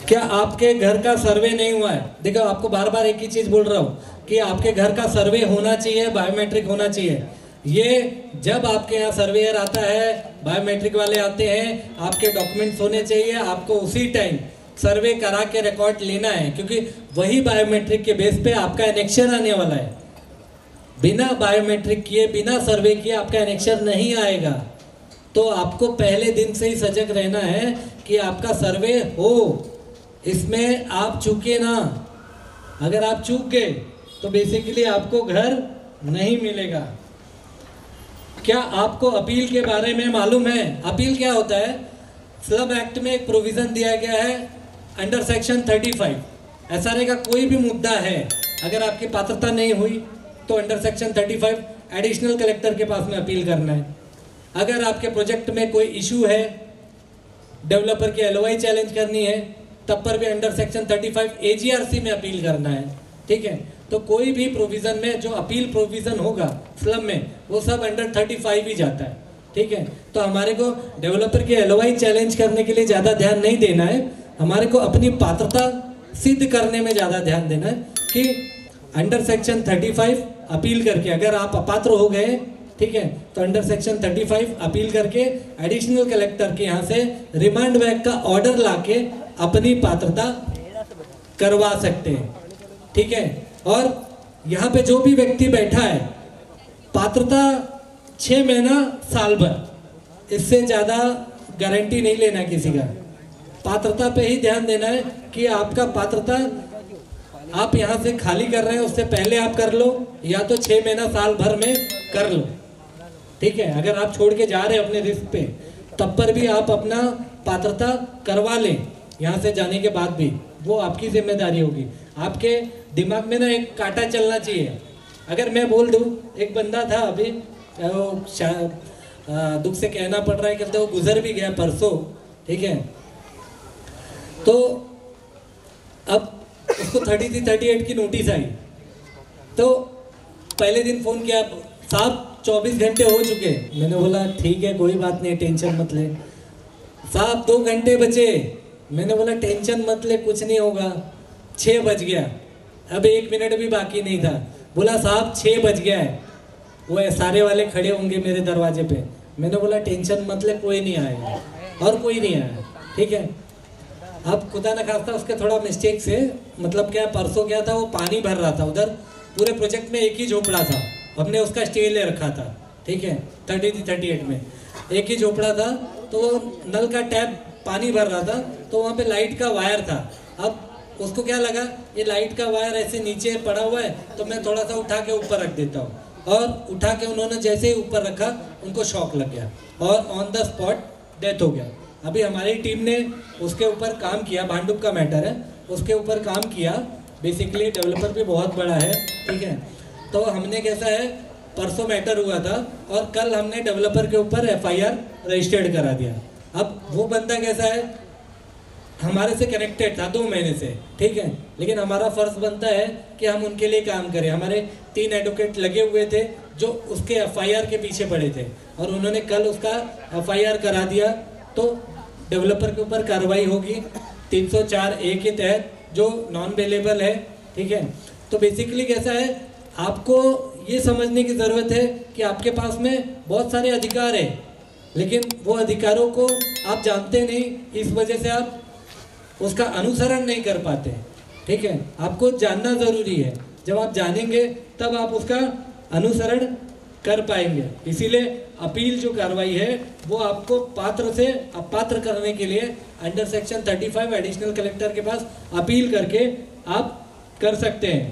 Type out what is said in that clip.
क्या आपके घर का सर्वे नहीं हुआ है? देखो, आपको बार बार एक ही चीज बोल रहा हूँ कि आपके घर का सर्वे होना चाहिए, बायोमेट्रिक होना चाहिए। ये जब आपके यहाँ सर्वेयर आता है, बायोमेट्रिक वाले आते हैं, आपके डॉक्यूमेंट्स होने चाहिए। आपको उसी टाइम सर्वे करा के रिकॉर्ड लेना है, क्योंकि वही बायोमेट्रिक के बेस पे आपका एनेक्शन आने वाला है। बिना बायोमेट्रिक किए, बिना सर्वे किए आपका एनेक्शन नहीं आएगा। तो आपको पहले दिन से ही सजग रहना है कि आपका सर्वे हो। इसमें आप चूके ना। अगर आप चूक गए तो बेसिकली आपको घर नहीं मिलेगा। क्या आपको अपील के बारे में मालूम है? अपील क्या होता है? स्लम एक्ट में एक प्रोविजन दिया गया है अंडर सेक्शन 35। एसआरए का कोई भी मुद्दा है, अगर आपकी पात्रता नहीं हुई तो अंडर सेक्शन 35 एडिशनल कलेक्टर के पास में अपील करना है। अगर आपके प्रोजेक्ट में कोई इशू है, डेवलपर की एलओआई चैलेंज करनी है, तब पर भी अंडर सेक्शन 35 एजीआरसी में अपील करना है। ठीक है, तो कोई भी प्रोविजन में जो अपील प्रोविजन होगा स्लम में, वो सब अंडर 35 ही जाता है। ठीक है, तो हमारे को डेवलपर की एलओआई चैलेंज करने के लिए ज़्यादा ध्यान नहीं देना है। हमारे को अपनी पात्रता सिद्ध करने में ज़्यादा ध्यान देना है कि अंडर सेक्शन 35 अपील करके, अगर आप अपात्र हो गए, ठीक है, तो अंडर सेक्शन 35 अपील करके एडिशनल कलेक्टर के यहाँ से रिमांड बैक का ऑर्डर लाके अपनी पात्रता करवा सकते हैं। ठीक है, और यहाँ पे जो भी व्यक्ति बैठा है, पात्रता 6 महीना साल भर, इससे ज़्यादा गारंटी नहीं लेना किसी का। पात्रता पे ही ध्यान देना है कि आपका पात्रता आप यहाँ से खाली कर रहे हैं उससे पहले आप कर लो, या तो 6 महीना साल भर में कर लो। ठीक है, अगर आप छोड़ के जा रहे हैं अपने रिस्क पे, तब पर भी आप अपना पात्रता करवा लें। यहाँ से जाने के बाद भी वो आपकी जिम्मेदारी होगी। आपके दिमाग में ना एक कांटा चलना चाहिए। अगर मैं बोल दूँ, एक बंदा था अभी, दुख से कहना पड़ रहा है, कहते वो गुजर भी गया परसों। ठीक है, तो अब उसको 38 की नोटिस आई। तो पहले दिन फोन किया, साहब 24 घंटे हो चुके। मैंने बोला ठीक है, कोई बात नहीं, टेंशन मत ले। साहब 2 घंटे बचे। मैंने बोला टेंशन मत ले, कुछ नहीं होगा। 6 बज गया, अब 1 मिनट भी बाकी नहीं था। बोला साहब 6 बज गया है, वो सारे वाले खड़े होंगे मेरे दरवाजे पे। मैंने बोला टेंशन मत ले, कोई नहीं आएगा, और कोई नहीं आया। ठीक है, अब खुदा न खास्ता उसके थोड़ा मिस्टेक से, मतलब क्या, परसों क्या था, वो पानी भर रहा था उधर। पूरे प्रोजेक्ट में एक ही झोपड़ा था, हमने उसका स्टे ले रखा था। ठीक है, 38 में एक ही झोपड़ा था, तो नल का टैप पानी भर रहा था, तो वहाँ पे लाइट का वायर था। अब उसको क्या लगा, ये लाइट का वायर ऐसे नीचे पड़ा हुआ है, तो मैं थोड़ा सा उठा के ऊपर रख देता हूँ। और उठा के उन्होंने जैसे ही ऊपर रखा, उनको शॉक लग गया और ऑन द स्पॉट डेथ हो गया। अभी हमारी टीम ने उसके ऊपर काम किया, भांडुप का मैटर है, उसके ऊपर काम किया। बेसिकली डेवलपर भी बहुत बड़ा है। ठीक है, तो हमने कैसा है, परसों मैटर हुआ था और कल हमने डेवलपर के ऊपर एफआईआर रजिस्टर्ड करा दिया। अब वो बंदा कैसा है, हमारे से कनेक्टेड था 2 महीने से। ठीक है, लेकिन हमारा फर्ज बनता है कि हम उनके लिए काम करें। हमारे 3 एडवोकेट लगे हुए थे जो उसके एफआईआर के पीछे पड़े थे, और उन्होंने कल उसका एफआईआर करा दिया। तो डेवलपर के ऊपर कार्रवाई होगी 304A के तहत, जो नॉन अवेलेबल है। ठीक है, तो बेसिकली कैसा है, आपको ये समझने की ज़रूरत है कि आपके पास में बहुत सारे अधिकार है, लेकिन वो अधिकारों को आप जानते नहीं, इस वजह से आप उसका अनुसरण नहीं कर पाते। ठीक है, आपको जानना ज़रूरी है। जब आप जानेंगे तब आप उसका अनुसरण कर पाएंगे। इसीलिए अपील जो कार्रवाई है, वो आपको पात्र से अपात्र करने के लिए अंडर सेक्शन 35 एडिशनल कलेक्टर के पास अपील करके आप कर सकते हैं।